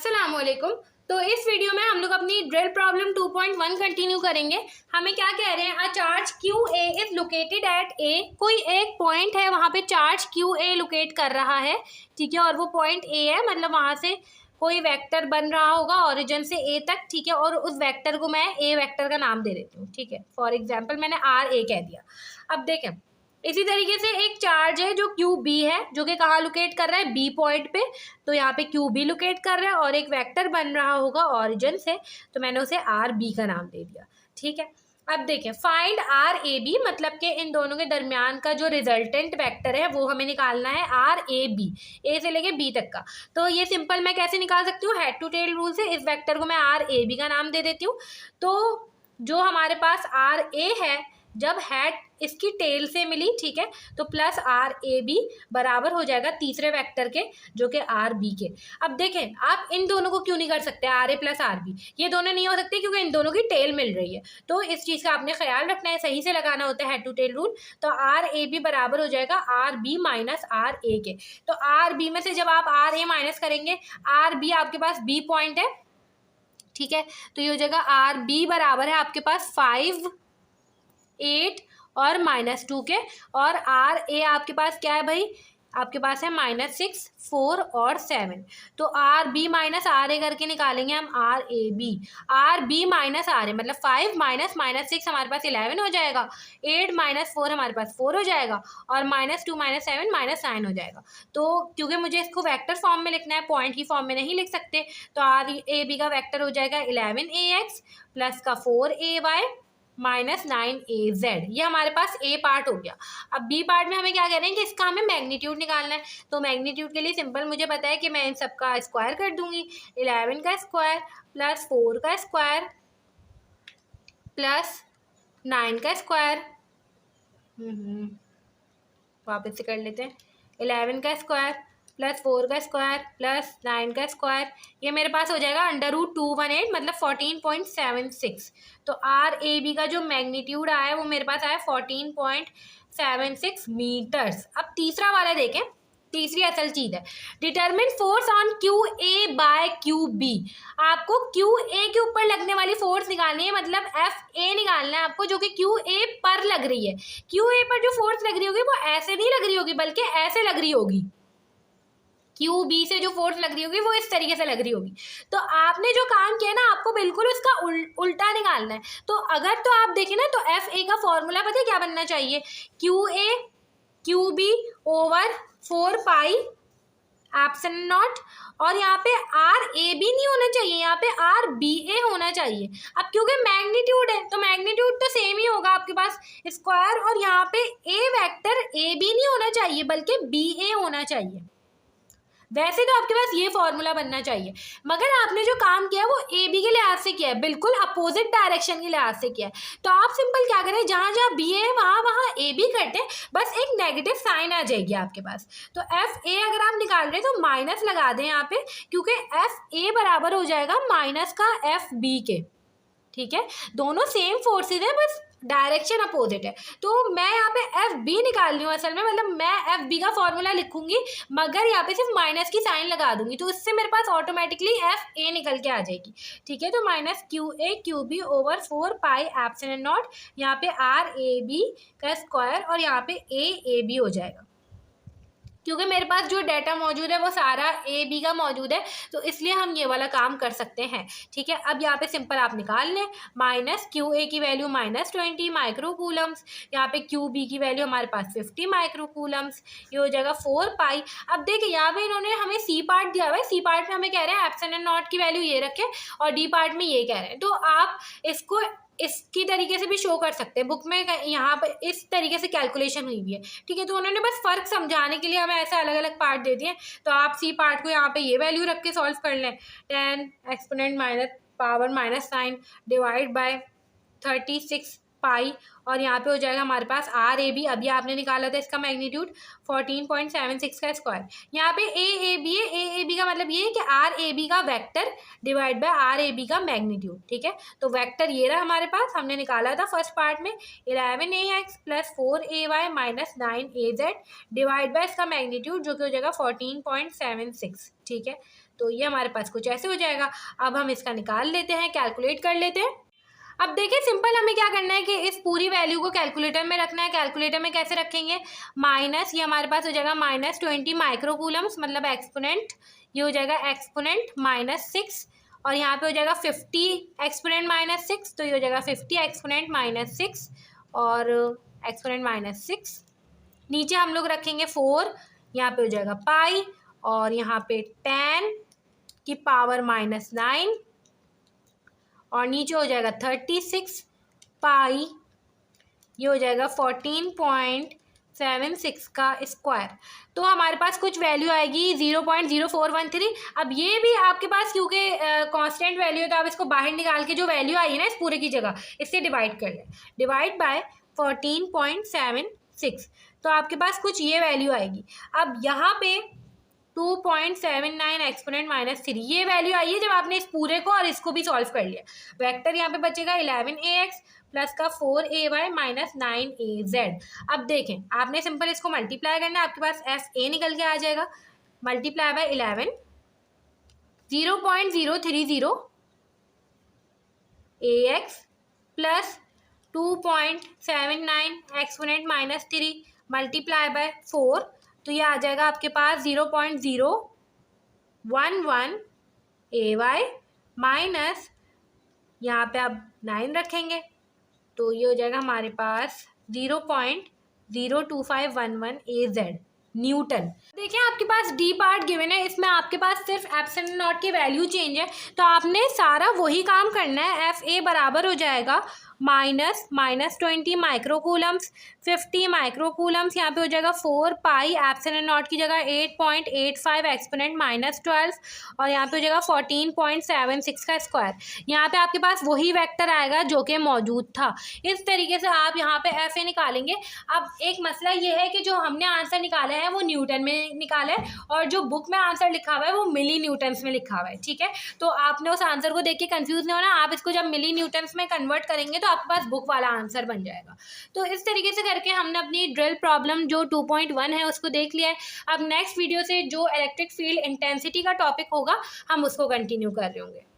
अस्सलामुअलैकुम। तो इस वीडियो में हम लोग अपनी ड्रिल प्रॉब्लम 2.1 कंटिन्यू करेंगे। हमें क्या कह रहे हैं, a charge Q A is located at A. कोई एक पॉइंट है, वहाँ पे चार्ज क्यू ए लोकेट कर रहा है, ठीक है, और वो पॉइंट ए है, मतलब वहाँ से कोई वेक्टर बन रहा होगा ओरिजिन से ए तक, ठीक है, और उस वेक्टर को मैं ए वेक्टर का नाम दे देती हूँ, ठीक है। फॉर एग्जाम्पल मैंने आर ए कह दिया। अब देखें, इसी तरीके से एक चार्ज है जो क्यू बी है, जो कि कहाँ लोकेट कर रहा है, बी पॉइंट पे, तो यहाँ पे क्यू बी लोकेट कर रहा है और एक वेक्टर बन रहा होगा ओरिजिन से, तो मैंने उसे आर बी का नाम दे दिया, ठीक है। अब देखें, फाइंड आर ए बी, मतलब कि इन दोनों के दरमियान का जो रिजल्टेंट वेक्टर है वो हमें निकालना है आर ए बी, ए से लेके बी तक का। तो ये सिंपल मैं कैसे निकाल सकती हूँ, हेड टू टेल रूल से। इस वेक्टर को मैं आर ए बी का नाम दे देती हूँ। तो जो हमारे पास आर ए है, जब हेड इसकी टेल से मिली, ठीक है, तो प्लस आर ए बी बराबर हो जाएगा तीसरे वेक्टर के, जो कि आर बी के। अब देखें, आप इन दोनों को क्यों नहीं कर सकते, R A plus R B, ये दोनों नहीं हो सकते क्योंकि इन दोनों की टेल मिल रही है। तो इस चीज़ का आपने ख्याल रखना है, सही से लगाना होता है हेड टू टेल रूल। तो आर ए बी बराबर हो जाएगा आर बी माइनस आर ए के। तो आर बी में से जब आप आर ए माइनस करेंगे, आर बी आपके पास बी पॉइंट है, ठीक है, तो ये हो जाएगा आर बी बराबर है आपके पास 5, 8 और -2 के, और आर ए आपके पास क्या है भाई, आपके पास है -6, 4 और 7। तो R B minus R A करके निकालेंगे हम R A B. R B minus R A मतलब 5 माइनस -6 हमारे पास 11 हो जाएगा, 8 माइनस 4 हमारे पास 4 हो जाएगा, और -2 माइनस 7 -9 हो जाएगा। तो क्योंकि मुझे इसको वेक्टर फॉर्म में लिखना है, पॉइंट की फॉर्म में नहीं लिख सकते, तो आर ए बी का वेक्टर हो जाएगा 11ax प्लस का 4ay -9az। ये हमारे पास ए पार्ट हो गया। अब बी पार्ट में हमें क्या कह रहे हैं कि इसका हमें मैग्नीट्यूड निकालना है। तो मैग्नीट्यूड के लिए सिंपल मुझे पता है कि मैं इन सब का स्क्वायर कर दूंगी, 11 का स्क्वायर प्लस 4 का स्क्वायर प्लस 9 का स्क्वायर, वापस से कर लेते हैं, 11 का स्क्वायर प्लस 4 का स्क्वायर प्लस 9 का स्क्वायर, ये मेरे पास हो जाएगा √218 मतलब 14.76। तो आर ए बी का जो मैग्नीट्यूड आया है वो मेरे पास आया 14.76 मीटर्स। अब तीसरा वाला देखें, तीसरी असल चीज़ है, determine force on Q A by Q B. आपको क्यू ए के ऊपर लगने वाली फोर्स निकालनी है, मतलब एफ ए निकालना है आपको, जो कि क्यू ए पर लग रही है। क्यू ए पर जो फोर्स लग रही होगी वो ऐसे नहीं लग रही होगी, बल्कि ऐसे लग रही होगी। क्यू बी से जो फोर्स लग रही होगी वो इस तरीके से लग रही होगी। तो आपने जो काम किया ना, आपको बिल्कुल उसका उल्टा निकालना है। तो अगर तो आप देखें ना, तो एफ ए का फॉर्मूला पता है क्या बनना चाहिए, Q A Q B over 4 pi epsilon naught, और यहाँ पे आर ए बी नहीं होना चाहिए, यहाँ पे आर बी ए होना चाहिए। अब क्योंकि मैग्नीट्यूड है तो मैग्नीट्यूड तो सेम ही होगा आपके पास, स्क्वायर, और यहाँ पे ए वेक्टर ए बी नहीं होना चाहिए बल्कि बी ए होना चाहिए। वैसे तो आपके पास ये फॉर्मूला बनना चाहिए, मगर आपने जो काम किया वो ए बी के लिहाज से किया है, बिल्कुल अपोजिट डायरेक्शन के लिहाज से किया है। तो आप सिंपल क्या करें, जहाँ जहाँ बी है वहाँ वहाँ ए बी करते हैं, बस एक नेगेटिव साइन आ जाएगी आपके पास। तो एफ ए अगर आप निकाल रहे हैं तो माइनस लगा दें यहाँ पे, क्योंकि एफ ए बराबर हो जाएगा माइनस का एफ बी के, ठीक है। दोनों सेम फोर्सेज है, बस डायरेक्शन अपोजिट है। तो मैं यहाँ पे एफ बी निकाल रही हूँ असल में, मतलब मैं एफ बी का फॉर्मूला लिखूंगी मगर यहाँ पे सिर्फ माइनस की साइन लगा दूंगी, तो इससे मेरे पास ऑटोमेटिकली एफ ए निकल के आ जाएगी, ठीक है। तो minus Q A Q B over 4 pi epsilon naught, यहाँ पे आर ए बी का स्क्वायर और यहाँ पे ए बी हो जाएगा। क्योंकि मेरे पास जो डाटा मौजूद है वो सारा ए बी का मौजूद है, तो इसलिए हम ये वाला काम कर सकते हैं, ठीक है। अब यहाँ पे सिंपल आप निकाल लें, माइनस क्यू ए की वैल्यू -20 माइक्रोकूलम्स, यहाँ पे क्यू बी की वैल्यू हमारे पास 50 माइक्रोकूलम्स, ये हो जाएगा 4 पाई। अब देखिए यहाँ पे इन्होंने हमें सी पार्ट दिया हुआ है, सी पार्ट में हमें कह रहे हैं एप्सिलॉन नॉट की वैल्यू ये रखें, और डी पार्ट में ये कह रहे हैं। तो आप इसको इसकी तरीके से भी शो कर सकते हैं, बुक में यहाँ पर इस तरीके से कैलकुलेशन हुई हुई है, ठीक है। तो उन्होंने बस फ़र्क समझाने के लिए हमें ऐसे अलग अलग पार्ट दे दिए। तो आप सी पार्ट को यहाँ पे ये वैल्यू रख के सॉल्व कर लें, 10 एक्सपोनेंट -9 डिवाइड बाय 36 पाई, और यहाँ पे हो जाएगा हमारे पास आर ए बी, अभी आपने निकाला था इसका मैग्नीट्यूड 14.76 का स्क्वायर। यहाँ पे ए बी है, ए बी का मतलब ये है कि आर ए बी का vector divide by R A B का मैग्नीट्यूड, ठीक है। तो वेक्टर ये रहा हमारे पास, हमने निकाला था फर्स्ट पार्ट में 11ax plus 4ay minus 9az divide by इसका मैग्नीट्यूड जो कि हो जाएगा 14.76, ठीक है। तो ये हमारे पास कुछ ऐसे हो जाएगा। अब हम इसका निकाल लेते हैं, कैलकुलेट कर लेते हैं। अब देखिए सिंपल हमें क्या करना है कि इस पूरी वैल्यू को कैलकुलेटर में रखना है। कैलकुलेटर में कैसे रखेंगे, माइनस, ये हमारे पास हो जाएगा -20 माइक्रोकूलम्स, मतलब एक्सपोनेंट, ये हो जाएगा एक्सपोनेंट -6, और यहाँ पे हो जाएगा 50 एक्सपोनेंट -6, तो ये हो जाएगा 50 एक्सपोनेंट -6 और एक्सपोनेंट -6। नीचे हम लोग रखेंगे 4, यहाँ पे हो जाएगा पाई, और यहाँ पे 10 की पावर -9, और नीचे हो जाएगा 36 पाई, ये हो जाएगा 14.76 का स्क्वायर। तो हमारे पास कुछ वैल्यू आएगी 0.0413। अब ये भी आपके पास क्योंकि कांस्टेंट वैल्यू है तो आप इसको बाहर निकाल के जो वैल्यू आई है ना इस पूरे की जगह इससे डिवाइड कर लें, डिवाइड बाय 14.76, तो आपके पास कुछ ये वैल्यू आएगी। अब यहाँ पे 2.79 एक्सपोनेंट -3 ये वैल्यू आई है जब आपने इस पूरे को और इसको भी सॉल्व कर लिया। वेक्टर यहाँ पे बचेगा 11ax प्लस का 4ay माइनस 9az। अब देखें आपने सिंपल इसको मल्टीप्लाई करना है, आपके पास fa निकल के आ जाएगा, multiply by 11, 0.030 ax plus 2.79 exponent -3 multiply by 4, तो ये आ जाएगा आपके पास 0.011 ay माइनस, यहाँ पे आप 9 रखेंगे तो ये हो जाएगा हमारे पास 0.02511 az न्यूटन। देखिए आपके पास डी पार्ट गिवन है, इसमें आपके पास सिर्फ एप्सिलॉन नॉट की वैल्यू चेंज है, तो आपने सारा वही काम करना है। FA बराबर हो जाएगा -20 माइक्रोकूलम्स, 50 माइक्रोकूलम्स, यहाँ पे हो जाएगा 4 पाई, एप्सिलॉन नॉट की जगह 8.85 एक्सपोनेंट -12, और यहाँ पे हो जाएगा 14.76 का स्क्वायर। यहाँ पे आपके पास वही वेक्टर आएगा जो कि मौजूद था। इस तरीके से आप यहाँ पे FA निकालेंगे। अब एक मसला ये है कि जो हमने आंसर निकाला है वो न्यूटन में निकाला है, और जो बुक में आंसर लिखा हुआ है वो मिली न्यूटन्स में लिखा हुआ है, ठीक है। तो आपने उस आंसर को देख के कंफ्यूज नहीं होना, आप इसको जब मिली न्यूटन्स में कन्वर्ट करेंगे तो आपके पास बुक वाला आंसर बन जाएगा। तो इस तरीके से करके हमने अपनी ड्रिल प्रॉब्लम जो 2.1 है उसको देख लिया है। अब नेक्स्ट वीडियो से जो इलेक्ट्रिक फील्ड इंटेंसिटी का टॉपिक होगा हम उसको कंटिन्यू कर रहे होंगे।